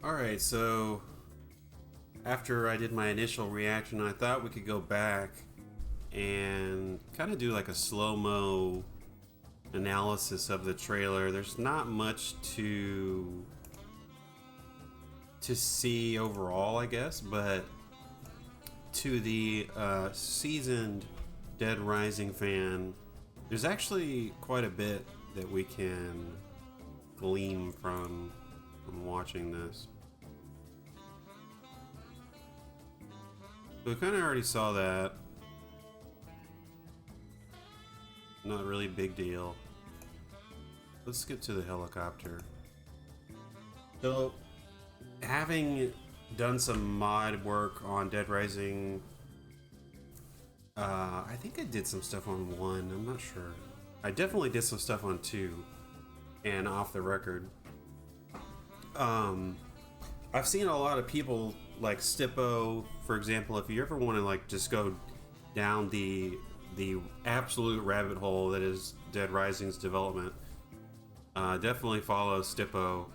Alright, so after I did my initial reaction, I thought we could go back and kind of do like a slow-mo analysis of the trailer. There's not much to see overall, I guess, but to the seasoned Dead Rising fan, there's actually quite a bit that we can glean from watching this. We kind of already saw that. Not really a big deal. Let's get to the helicopter. So, having done some mod work on Dead Rising, I think I did some stuff on 1, I'm not sure. I definitely did some stuff on 2, and off the record. I've seen a lot of people like Stippo, for example. If you ever want to like just go down the absolute rabbit hole that is Dead Rising's development, definitely follow Stippo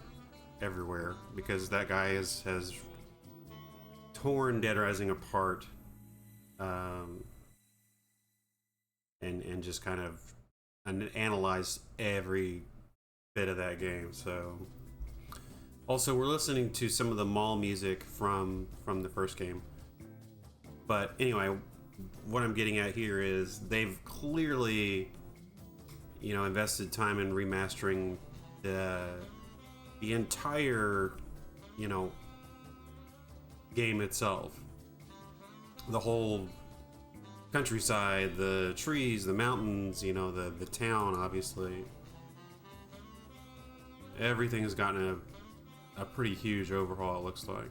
everywhere, because that guy has torn Dead Rising apart, and just kind of analyzed every bit of that game. So. Also, we're listening to some of the mall music from the first game. But anyway, what I'm getting at here is they've clearly, invested time in remastering the entire, game itself. The whole countryside, the trees, the mountains, the town, obviously. Everything has gotten a pretty huge overhaul, it looks like.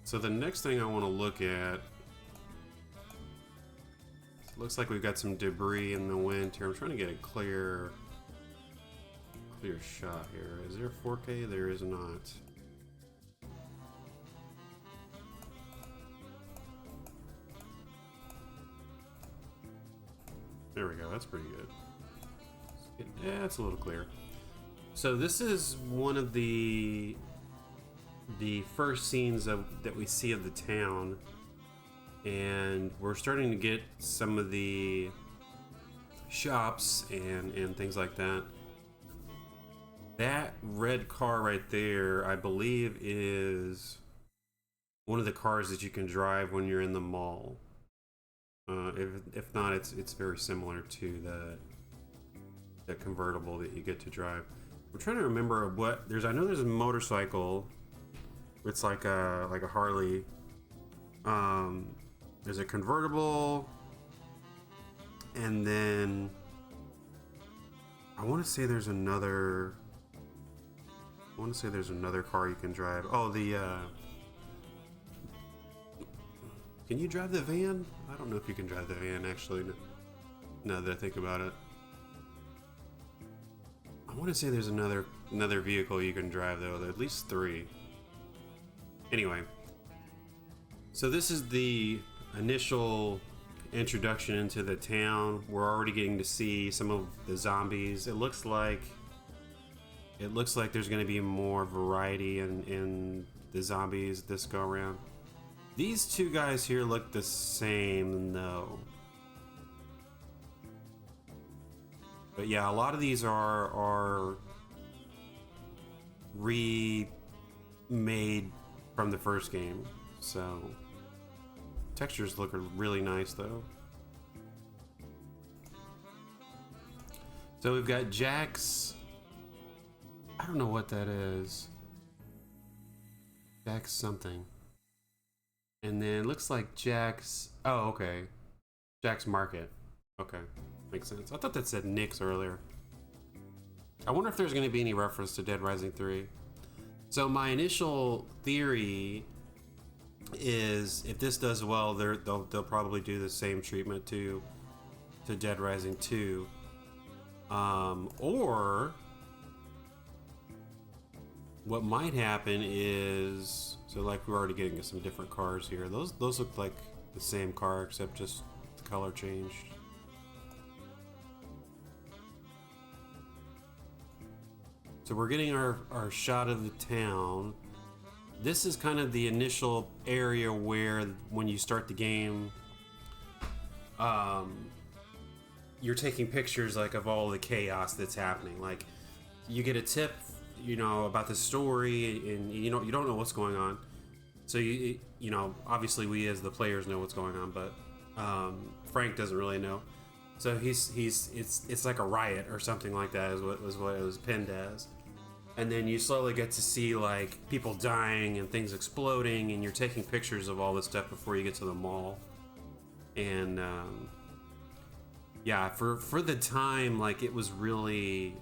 So the next thing I want to look at, looks like we've got some debris in the wind here. I'm trying to get a clear shot here. Is there 4K? There is not. There we go, that's pretty good. Yeah, it's a little clear. So this is one of the first scenes that we see of the town, and we're starting to get some of the shops and things like that. That red car right there, I believe, is one of the cars that you can drive when you're in the mall. If not, it's very similar to the convertible that you get to drive. We're trying to remember what there's. I know there's a motorcycle. It's like a Harley. There's a convertible, and then I want to say there's another. I want to say there's another car you can drive. Oh, the. Can you drive the van? I don't know if you can drive the van, actually, now that I think about it. I want to say there's another vehicle you can drive, though. There are at least 3. Anyway. So this is the initial introduction into the town. We're already getting to see some of the zombies. It looks like there's going to be more variety in the zombies this go around. These two guys here look the same, though. But yeah, a lot of these are remade from the first game. So textures look really nice, though. So we've got Jack's. I don't know what that is. Jack's something. And then it looks like Jack's. Oh, okay. Jack's Market. Okay. Makes sense. I thought that said Nick's earlier. I wonder if there's going to be any reference to Dead Rising 3. So my initial theory is if this does well, they'll probably do the same treatment to Dead Rising 2. Or what might happen is, so like we're already getting some different cars here. Those look like the same car except just the color changed. So we're getting our shot of the town. This is kind of the initial area where, when you start the game, you're taking pictures like of all the chaos that's happening. Like, you get a tip, about the story, and you don't know what's going on. So obviously we as the players know what's going on, but Frank doesn't really know. So it's like a riot or something like that is what it was pinned as. And then you slowly get to see like people dying and things exploding, and you're taking pictures of all this stuff before you get to the mall. And yeah, for the time, like it was really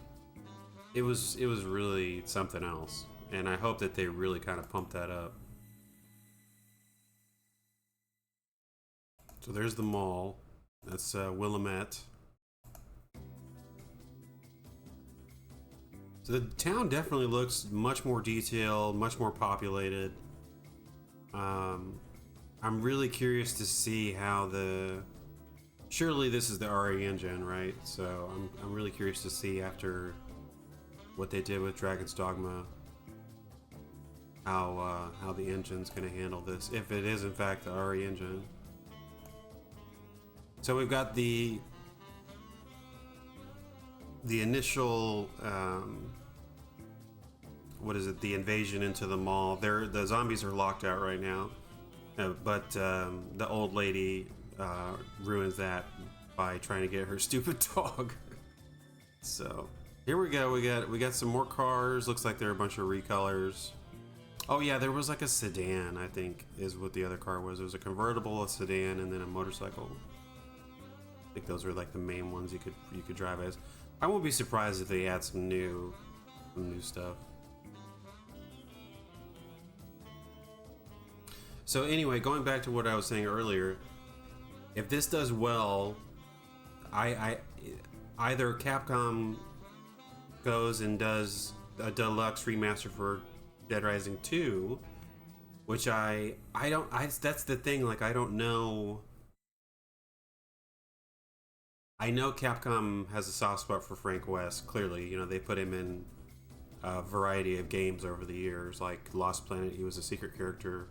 something else. And I hope that they really kind of pump that up. So there's the mall. That's Willamette. So the town definitely looks much more detailed, much more populated. I'm really curious to see how surely this is the RE engine, right? So I'm really curious to see, after what they did with Dragon's Dogma, how the engine's going to handle this, if it is in fact the RE engine. So we've got the initial what is it? The invasion into the mall. The zombies are locked out right now, but the old lady ruins that by trying to get her stupid dog. So here we go. We got some more cars. Looks like there are a bunch of recolors. Oh yeah, there was like a sedan, I think, is what the other car was. It was a convertible, a sedan, and then a motorcycle. I think those were like the main ones you could drive as. I won't be surprised if they add some new stuff. So anyway, going back to what I was saying earlier, if this does well, I either Capcom goes and does a deluxe remaster for Dead Rising 2, which that's the thing, like I don't know. I know Capcom has a soft spot for Frank West, clearly. They put him in a variety of games over the years, like Lost Planet, he was a secret character,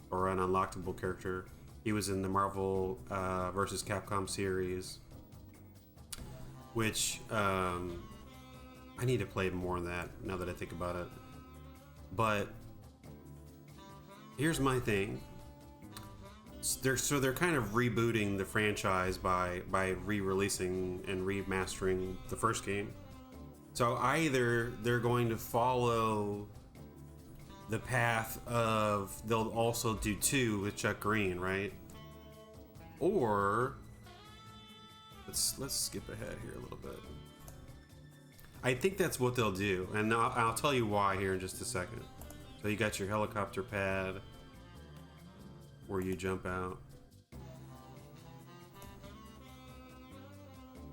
or an unlockable character. He was in the Marvel vs. Capcom series, which I need to play more of that now that I think about it. But here's my thing. They're kind of rebooting the franchise by re-releasing and remastering the first game. So either they're going to follow the path of, they'll also do 2 with Chuck Green, right? Or let's skip ahead here a little bit. I think that's what they'll do, and I'll tell you why here in just a second. So you got your helicopter pad where you jump out.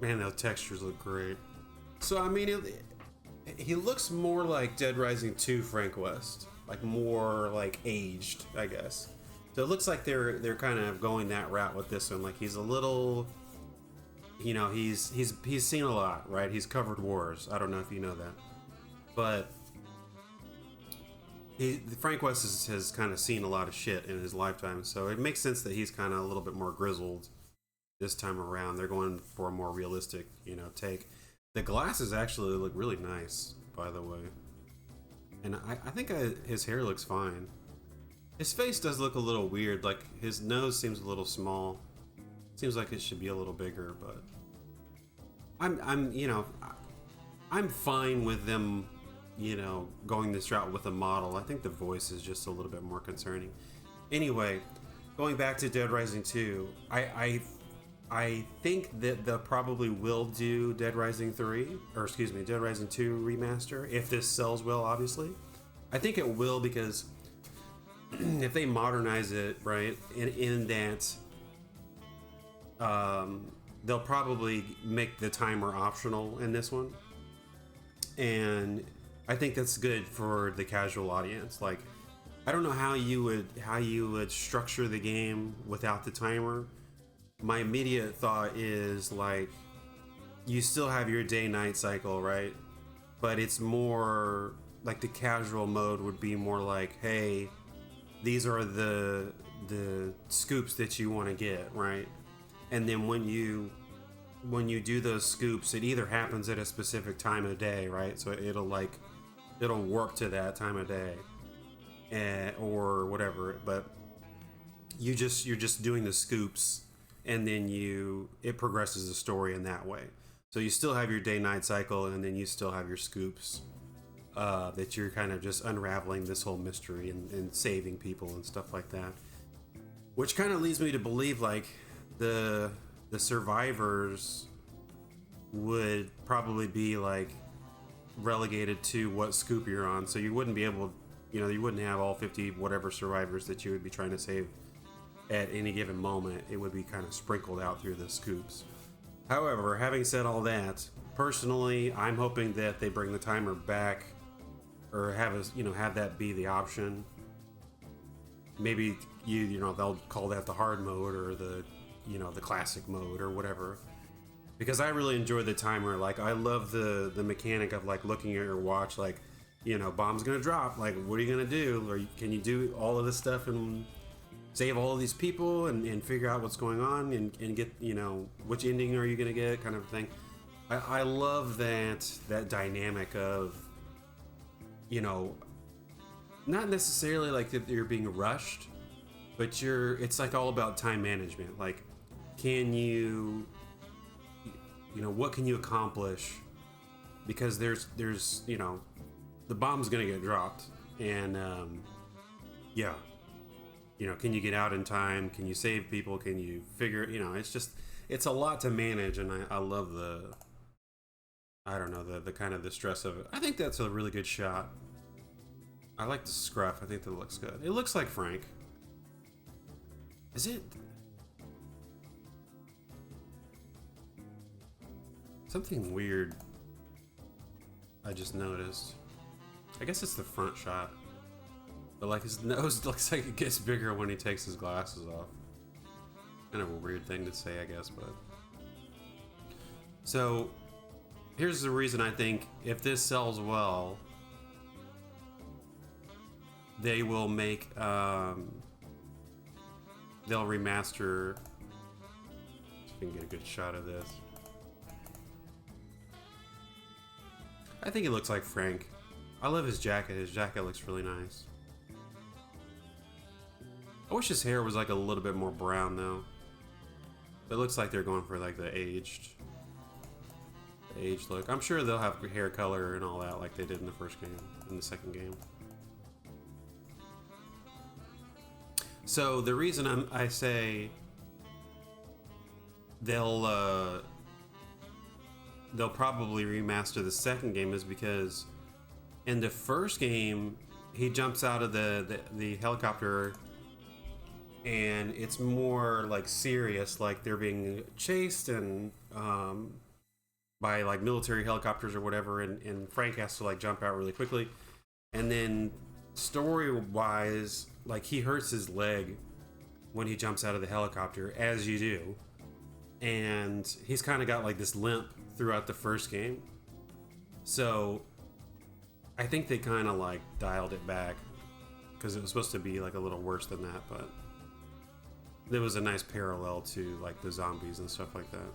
Man, those textures look great. So I mean, he looks more like Dead Rising 2 Frank West, like more like aged, I guess. So it looks like they're kind of going that route with this one. Like he's a little, he's seen a lot, right? He's covered wars. I don't know if you know that, but Frank West has kind of seen a lot of shit in his lifetime, so it makes sense that he's kind of a little bit more grizzled this time around. They're going for a more realistic, take. The glasses actually look really nice, by the way, and I think his hair looks fine. His face does look a little weird, like his nose seems a little small. Seems like it should be a little bigger, but I'm fine with them, going this route with a model. I think the voice is just a little bit more concerning. Anyway, going back to Dead Rising 2, I think that they probably will do Dead Rising 3, or excuse me, Dead Rising 2 remaster, if this sells well, obviously. I think it will, because if they modernize it, right, in that they'll probably make the timer optional in this one. And I think that's good for the casual audience. Like, I don't know how you would structure the game without the timer. My immediate thought is like, you still have your day-night cycle, right? but it's more like the casual mode would be more like, hey, these are the scoops that you want to get, right? And then when you do those scoops, it either happens at a specific time of day, right? So it'll work to that time of day, or whatever. But you're just doing the scoops, and then it progresses the story in that way. So you still have your day-night cycle, and then you still have your scoops that you're kind of just unraveling this whole mystery and saving people and stuff like that. Which kind of leads me to believe like the survivors would probably be like relegated to what scoop you're on, so you wouldn't be able, you wouldn't have all 50 whatever survivors that you would be trying to save at any given moment. It would be kind of sprinkled out through the scoops. However, having said all that, personally, I'm hoping that they bring the timer back, or have that be the option. Maybe they'll call that the hard mode, or the classic mode, or whatever. Because I really enjoy the timer. Like, I love the mechanic of like looking at your watch, like, bomb's gonna drop. Like, what are you gonna do? Or can you do all of this stuff and save all of these people and figure out what's going on and get, which ending are you gonna get, kind of thing. I love that dynamic of, not necessarily like that you're being rushed, but it's like all about time management. Like, can you, what can you accomplish? Because there's the bomb's gonna get dropped, and yeah, can you get out in time? Can you save people? Can you figure, it's a lot to manage, and I love the kind of the stress of it. I think that's a really good shot. I like the scruff. I think that looks good. It looks like Frank. Is it? Something weird I just noticed. I guess it's the front shot. But like his nose looks like it gets bigger when he takes his glasses off. Kind of a weird thing to say, I guess, but. So, here's the reason I think if this sells well, they will make, they'll remaster. See if we can get a good shot of this. I think it looks like Frank. I love his jacket. His jacket looks really nice. I wish his hair was like a little bit more brown though. It looks like they're going for like the aged look. I'm sure they'll have hair color and all that like they did in the first game, in the second game. So the reason I say they'll probably remaster the second game is because in the first game he jumps out of the helicopter and it's more like serious, like they're being chased and by like military helicopters or whatever, and Frank has to like jump out really quickly. And then story wise, like he hurts his leg when he jumps out of the helicopter, as you do, and he's kind of got like this limp throughout the first game. So I think they kind of like dialed it back because it was supposed to be like a little worse than that, but there was a nice parallel to like the zombies and stuff like that.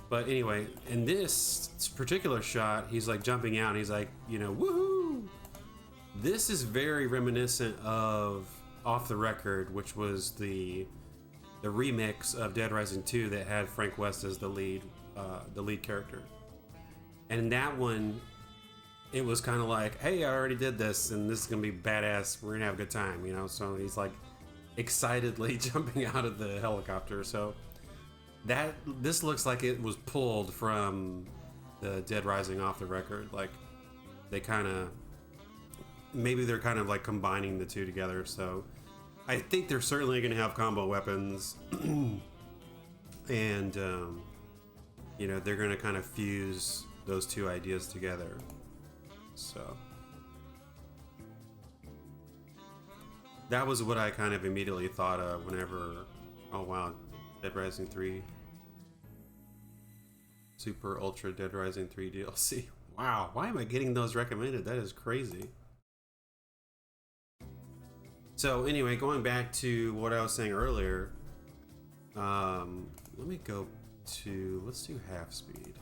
But anyway, in this particular shot, he's like jumping out and he's like, woohoo! This is very reminiscent of Off the Record, which was the remix of Dead Rising 2 that had Frank West as the lead character. And in that one, it was kind of like, hey, I already did this and this is gonna be badass, we're gonna have a good time, so he's like excitedly jumping out of the helicopter. So this looks like it was pulled from the Dead Rising Off the Record. Like they're kind of like combining the two together. So I think they're certainly going to have combo weapons, and they're going to kind of fuse those two ideas together. So that was what I kind of immediately thought of whenever, oh wow, Dead Rising 3 Super Ultra Dead Rising 3 DLC. Wow, why am I getting those recommended? That is crazy. So anyway, going back to what I was saying earlier, let me go to, let's do half speed.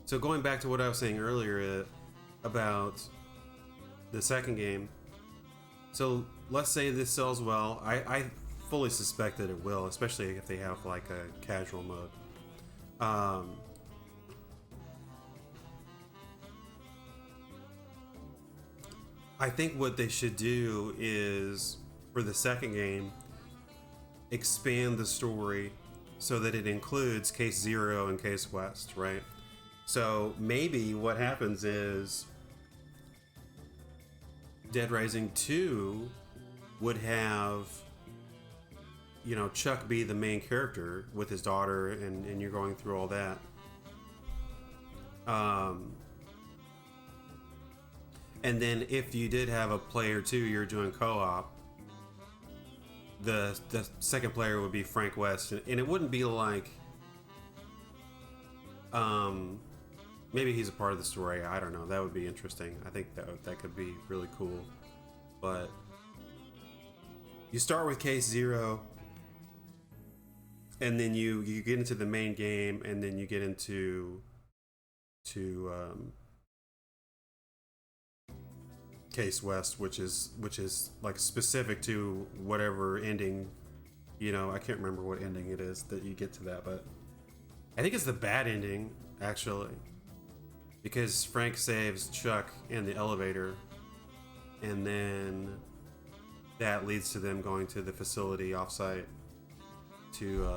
So going back to what I was saying earlier about the second game. So let's say this sells well. I fully suspect that it will, especially if they have like a casual mode. I think what they should do is, for the second game, expand the story so that it includes Case Zero and Case West, right? So maybe what happens is Dead Rising 2 would have, you know, Chuck be the main character with his daughter, and you're going through all that. And then if you did have a player 2, you're doing co-op, the second player would be Frank West, and it wouldn't be like, maybe he's a part of the story. I don't know. That would be interesting. I think that could be really cool. But you start with Case Zero, and then you get into the main game, and then you get into Case West, which is like specific to whatever ending. You know, I can't remember what ending it is that you get to that, but I think it's the bad ending actually, because Frank saves Chuck in the elevator, and then that leads to them going to the facility offsite to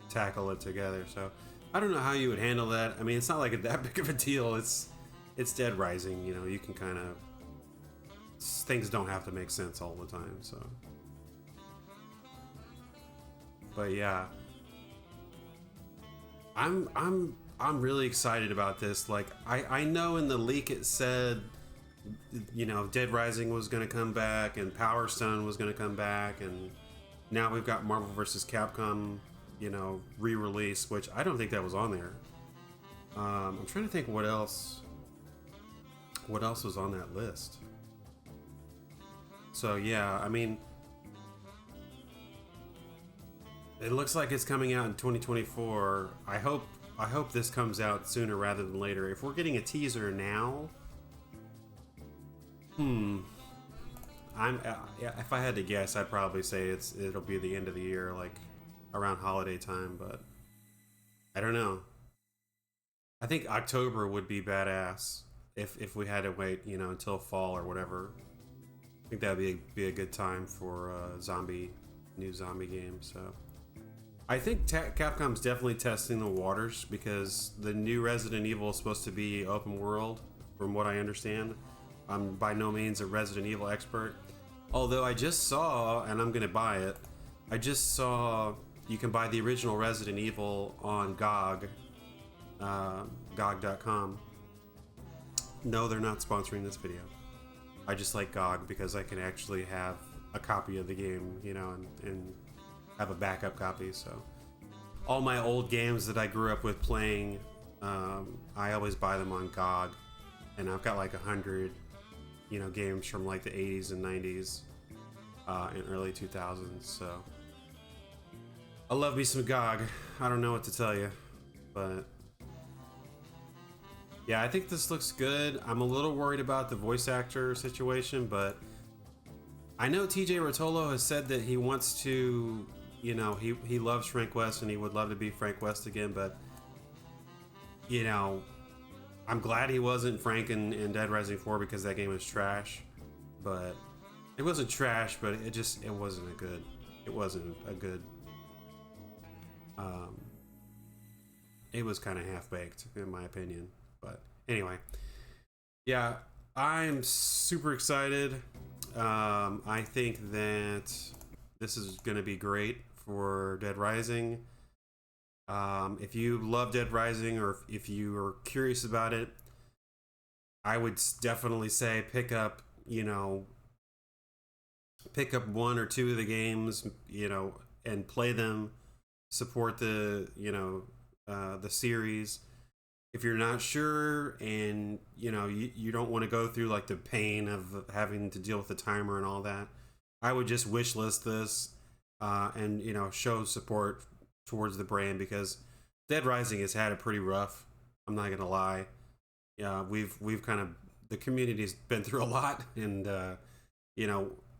tackle it together. So I don't know how you would handle that. I mean, it's not like that big of a deal. It's Dead Rising, you know. You can kind of, things don't have to make sense all the time. So, but yeah, I'm really excited about this. Like, I know in the leak it said, you know, Dead Rising was going to come back and Power Stone was going to come back, and now we've got Marvel vs. Capcom, you know, re-release, which I don't think that was on there. I'm trying to think what else was on that list. So yeah, I mean, it looks like it's coming out in 2024. I hope this comes out sooner rather than later. If we're getting a teaser now, if I had to guess, I'd probably say it'll be the end of the year, like around holiday time, but I don't know. I think October would be badass if we had to wait, you know, until fall or whatever. I think that would be a good time for new zombie game. So I think Capcom's definitely testing the waters, because the new Resident Evil is supposed to be open world, from what I understand. I'm by no means a Resident Evil expert, although I just saw, and I'm gonna buy it, I just saw you can buy the original Resident Evil on GOG, GOG.com. No, they're not sponsoring this video. I just like GOG because I can actually have a copy of the game, you know, and have a backup copy. So all my old games that I grew up with playing, I always buy them on GOG, and I've got like 100, you know, games from like the 80s and 90s and early 2000s. So I love me some GOG. I don't know what to tell you, but yeah, I think this looks good. I'm a little worried about the voice actor situation, but I know TJ Rotolo has said that he wants to, you know, he loves Frank West and he would love to be Frank West again, but, you know, I'm glad he wasn't Frank in Dead Rising 4, because that game was trash. But it wasn't trash, but it wasn't a good, it was kind of half-baked in my opinion. But anyway, yeah, I'm super excited. I think that this is going to be great for Dead Rising. If you love Dead Rising, or if you are curious about it, I would definitely say pick up one or two of the games, you know, and play them. Support the, you know, the series. If you're not sure and you don't want to go through like the pain of having to deal with the timer and all that, I would just wish list this and show support towards the brand, because Dead Rising has had it pretty rough. I'm not gonna lie. Yeah, we've kind of, the community's been through a lot, and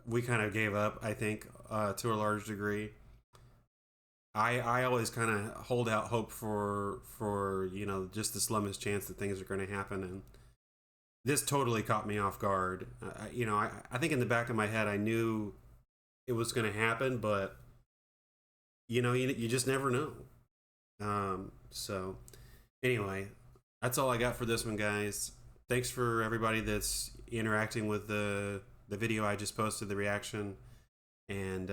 we kind of gave up, I think, to a large degree. I always kind of hold out hope for just the slimmest chance that things are going to happen, and this totally caught me off guard. I think in the back of my head I knew it was going to happen, but you just never know. So anyway, that's all I got for this one, guys. Thanks for everybody that's interacting with the video I just posted, the reaction, and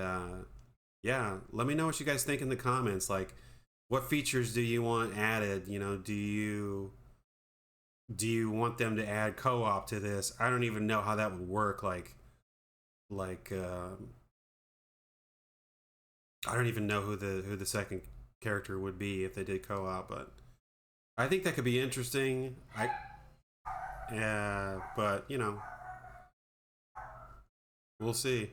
yeah, let me know what you guys think in the comments. Like, what features do you want added? Do you want them to add co-op to this? I don't even know how that would work. I don't even know who the second character would be if they did co-op, but I think that could be interesting. But we'll see.